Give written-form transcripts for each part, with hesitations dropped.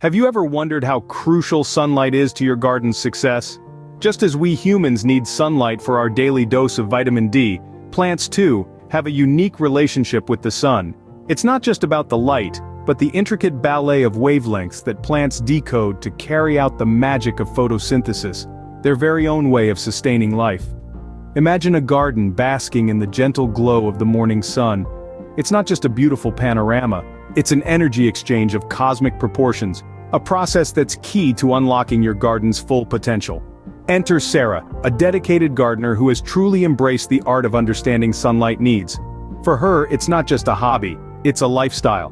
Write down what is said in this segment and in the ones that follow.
Have you ever wondered how crucial sunlight is to your garden's success? Just as we humans need sunlight for our daily dose of vitamin D, plants too have a unique relationship with the sun. It's not just about the light, but the intricate ballet of wavelengths that plants decode to carry out the magic of photosynthesis, their very own way of sustaining life. Imagine a garden basking in the gentle glow of the morning sun. It's not just a beautiful panorama, it's an energy exchange of cosmic proportions, a process that's key to unlocking your garden's full potential. Enter Sarah, a dedicated gardener who has truly embraced the art of understanding sunlight needs. For her, it's not just a hobby, it's a lifestyle.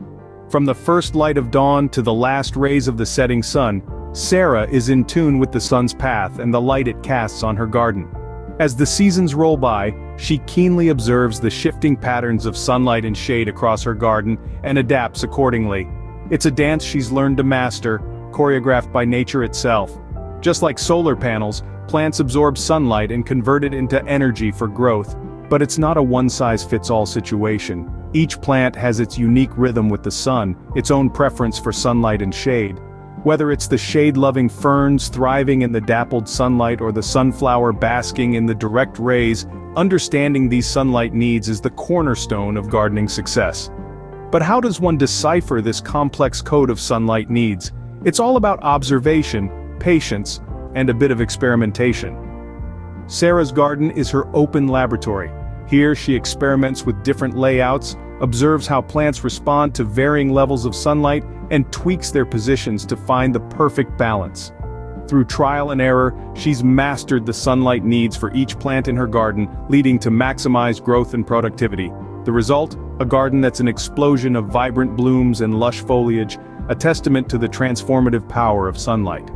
From the first light of dawn to the last rays of the setting sun, Sarah is in tune with the sun's path and the light it casts on her garden. As the seasons roll by, she keenly observes the shifting patterns of sunlight and shade across her garden and adapts accordingly. It's a dance she's learned to master, choreographed by nature itself. Just like solar panels, plants absorb sunlight and convert it into energy for growth. But it's not a one-size-fits-all situation. Each plant has its unique rhythm with the sun, its own preference for sunlight and shade. Whether it's the shade-loving ferns thriving in the dappled sunlight or the sunflower basking in the direct rays, understanding these sunlight needs is the cornerstone of gardening success. But how does one decipher this complex code of sunlight needs? It's all about observation, patience, and a bit of experimentation. Sarah's garden is her open laboratory. Here she experiments with different layouts, observes how plants respond to varying levels of sunlight, and tweaks their positions to find the perfect balance. Through trial and error, she's mastered the sunlight needs for each plant in her garden, leading to maximized growth and productivity. The result? A garden that's an explosion of vibrant blooms and lush foliage, a testament to the transformative power of sunlight.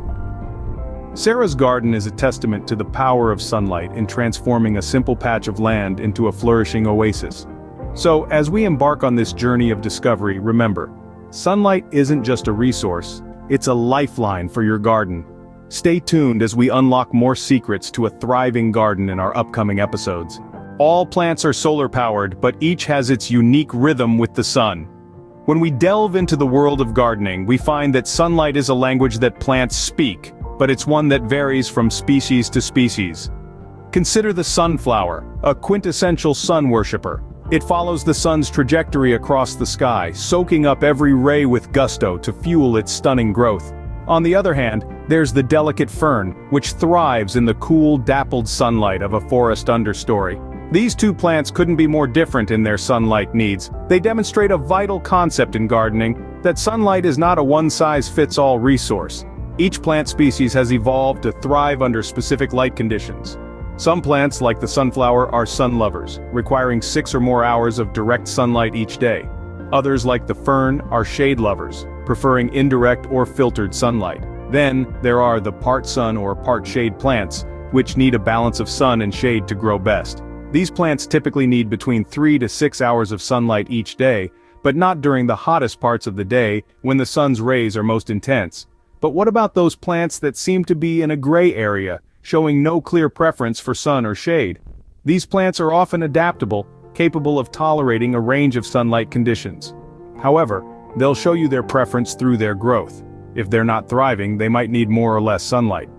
Sarah's garden is a testament to the power of sunlight in transforming a simple patch of land into a flourishing oasis. So, as we embark on this journey of discovery, remember, sunlight isn't just a resource, it's a lifeline for your garden. Stay tuned as we unlock more secrets to a thriving garden in our upcoming episodes. All plants are solar-powered, but each has its unique rhythm with the sun. When we delve into the world of gardening, we find that sunlight is a language that plants speak, but it's one that varies from species to species. Consider the sunflower, a quintessential sun worshipper. It follows the sun's trajectory across the sky, soaking up every ray with gusto to fuel its stunning growth. On the other hand, there's the delicate fern, which thrives in the cool, dappled sunlight of a forest understory. These two plants couldn't be more different in their sunlight needs. They demonstrate a vital concept in gardening, that sunlight is not a one-size-fits-all resource. Each plant species has evolved to thrive under specific light conditions. Some plants, like the sunflower, are sun lovers, requiring 6 or more hours of direct sunlight each day. Others, like the fern, are shade lovers, preferring indirect or filtered sunlight. Then, there are the part sun or part shade plants, which need a balance of sun and shade to grow best. These plants typically need between 3 to 6 hours of sunlight each day, but not during the hottest parts of the day, when the sun's rays are most intense. But what about those plants that seem to be in a gray area, showing no clear preference for sun or shade? These plants are often adaptable, capable of tolerating a range of sunlight conditions. However, they'll show you their preference through their growth. If they're not thriving, they might need more or less sunlight.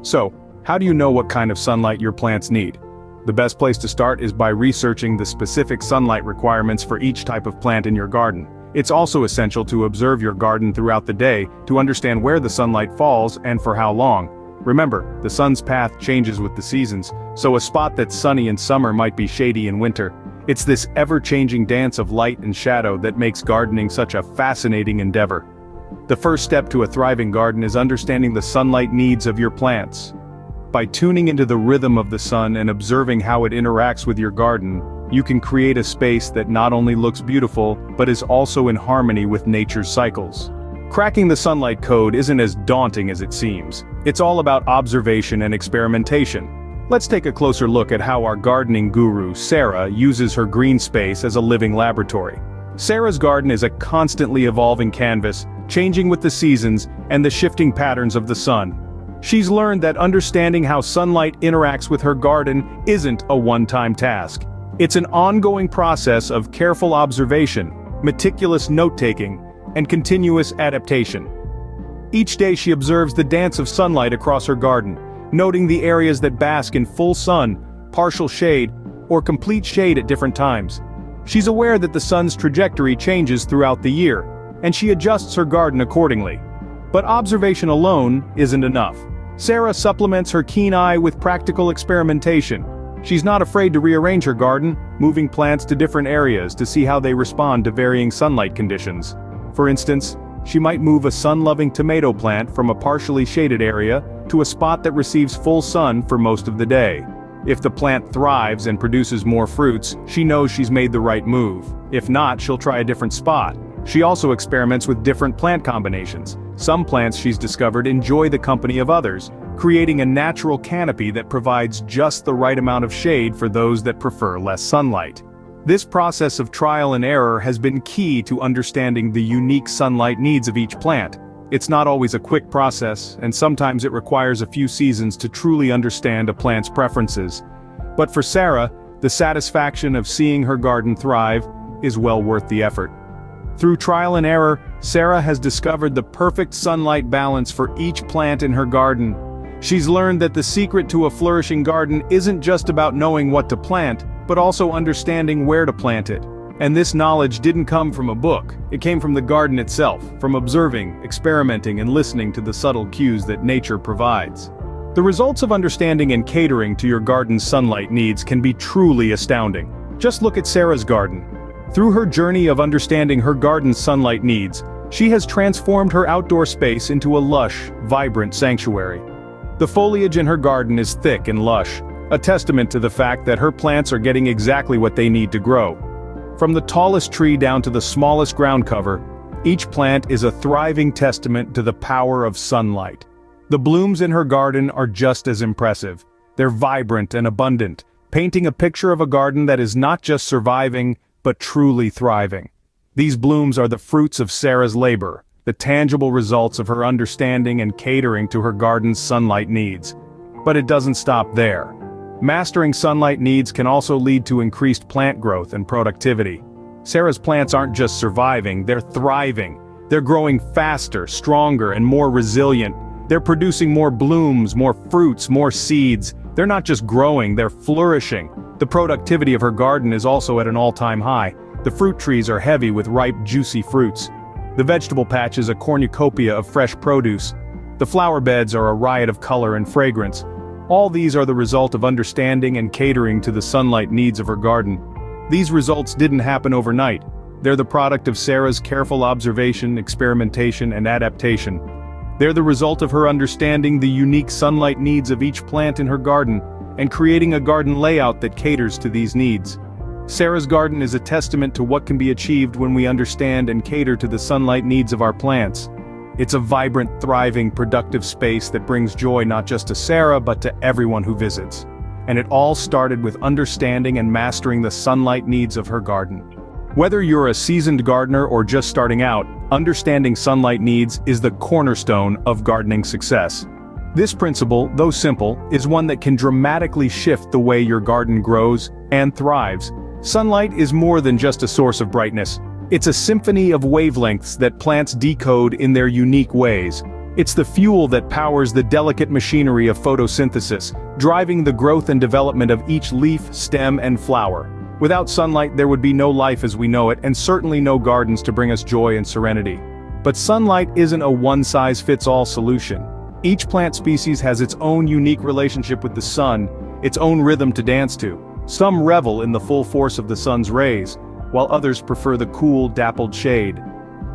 So, how do you know what kind of sunlight your plants need? The best place to start is by researching the specific sunlight requirements for each type of plant in your garden. It's also essential to observe your garden throughout the day to understand where the sunlight falls and for how long. Remember, the sun's path changes with the seasons, so a spot that's sunny in summer might be shady in winter. It's this ever-changing dance of light and shadow that makes gardening such a fascinating endeavor. The first step to a thriving garden is understanding the sunlight needs of your plants. By tuning into the rhythm of the sun and observing how it interacts with your garden, you can create a space that not only looks beautiful, but is also in harmony with nature's cycles. Cracking the sunlight code isn't as daunting as it seems. It's all about observation and experimentation. Let's take a closer look at how our gardening guru, Sarah, uses her green space as a living laboratory. Sarah's garden is a constantly evolving canvas, changing with the seasons and the shifting patterns of the sun. She's learned that understanding how sunlight interacts with her garden isn't a one-time task. It's an ongoing process of careful observation, meticulous note-taking, and continuous adaptation. Each day she observes the dance of sunlight across her garden, noting the areas that bask in full sun, partial shade, or complete shade at different times. She's aware that the sun's trajectory changes throughout the year, and she adjusts her garden accordingly. But observation alone isn't enough. Sarah supplements her keen eye with practical experimentation. She's not afraid to rearrange her garden, moving plants to different areas to see how they respond to varying sunlight conditions. For instance, she might move a sun-loving tomato plant from a partially shaded area to a spot that receives full sun for most of the day. If the plant thrives and produces more fruits, she knows she's made the right move. If not, she'll try a different spot. She also experiments with different plant combinations. Some plants she's discovered enjoy the company of others, creating a natural canopy that provides just the right amount of shade for those that prefer less sunlight. This process of trial and error has been key to understanding the unique sunlight needs of each plant. It's not always a quick process, and sometimes it requires a few seasons to truly understand a plant's preferences. But for Sarah, the satisfaction of seeing her garden thrive is well worth the effort. Through trial and error, Sarah has discovered the perfect sunlight balance for each plant in her garden. She's learned that the secret to a flourishing garden isn't just about knowing what to plant, but also understanding where to plant it. And this knowledge didn't come from a book, it came from the garden itself, from observing, experimenting, and listening to the subtle cues that nature provides. The results of understanding and catering to your garden's sunlight needs can be truly astounding. Just look at Sarah's garden. Through her journey of understanding her garden's sunlight needs, she has transformed her outdoor space into a lush, vibrant sanctuary. The foliage in her garden is thick and lush, a testament to the fact that her plants are getting exactly what they need to grow. From the tallest tree down to the smallest ground cover, each plant is a thriving testament to the power of sunlight. The blooms in her garden are just as impressive. They're vibrant and abundant, painting a picture of a garden that is not just surviving, but truly thriving. These blooms are the fruits of Sarah's labor, the tangible results of her understanding and catering to her garden's sunlight needs. But it doesn't stop there. Mastering sunlight needs can also lead to increased plant growth and productivity. Sarah's plants aren't just surviving, they're thriving. They're growing faster, stronger, and more resilient. They're producing more blooms, more fruits, more seeds. They're not just growing, they're flourishing. The productivity of her garden is also at an all-time high. The fruit trees are heavy with ripe, juicy fruits. The vegetable patch is a cornucopia of fresh produce. The flower beds are a riot of color and fragrance. All these are the result of understanding and catering to the sunlight needs of her garden. These results didn't happen overnight. They're the product of Sarah's careful observation, experimentation, and adaptation. They're the result of her understanding the unique sunlight needs of each plant in her garden, and creating a garden layout that caters to these needs. Sarah's garden is a testament to what can be achieved when we understand and cater to the sunlight needs of our plants. It's a vibrant, thriving, productive space that brings joy not just to Sarah but to everyone who visits. And it all started with understanding and mastering the sunlight needs of her garden. Whether you're a seasoned gardener or just starting out, understanding sunlight needs is the cornerstone of gardening success. This principle, though simple, is one that can dramatically shift the way your garden grows and thrives. Sunlight is more than just a source of brightness. It's a symphony of wavelengths that plants decode in their unique ways. It's the fuel that powers the delicate machinery of photosynthesis, driving the growth and development of each leaf, stem, and flower. Without sunlight, there would be no life as we know it, and certainly no gardens to bring us joy and serenity. But sunlight isn't a one-size-fits-all solution. Each plant species has its own unique relationship with the sun, its own rhythm to dance to. Some revel in the full force of the sun's rays, while others prefer the cool, dappled shade.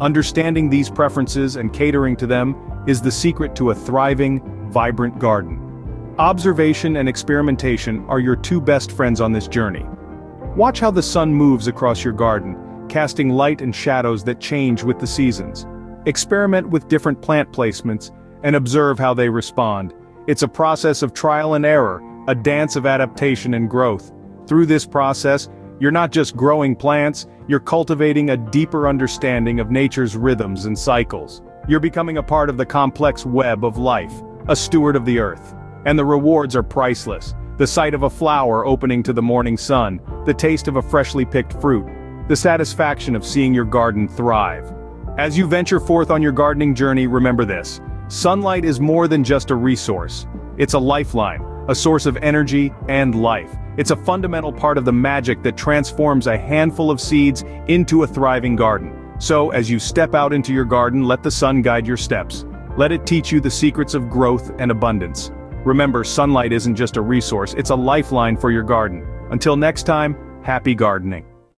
Understanding these preferences and catering to them is the secret to a thriving, vibrant garden. Observation and experimentation are your two best friends on this journey. Watch how the sun moves across your garden, casting light and shadows that change with the seasons. Experiment with different plant placements and observe how they respond. It's a process of trial and error, a dance of adaptation and growth. Through this process, you're not just growing plants, you're cultivating a deeper understanding of nature's rhythms and cycles. You're becoming a part of the complex web of life, a steward of the earth. And the rewards are priceless. The sight of a flower opening to the morning sun, the taste of a freshly picked fruit, the satisfaction of seeing your garden thrive. As you venture forth on your gardening journey, remember this: sunlight is more than just a resource. It's a lifeline, a source of energy and life. It's a fundamental part of the magic that transforms a handful of seeds into a thriving garden. So, as you step out into your garden, let the sun guide your steps. Let it teach you the secrets of growth and abundance. Remember, sunlight isn't just a resource, it's a lifeline for your garden. Until next time, happy gardening.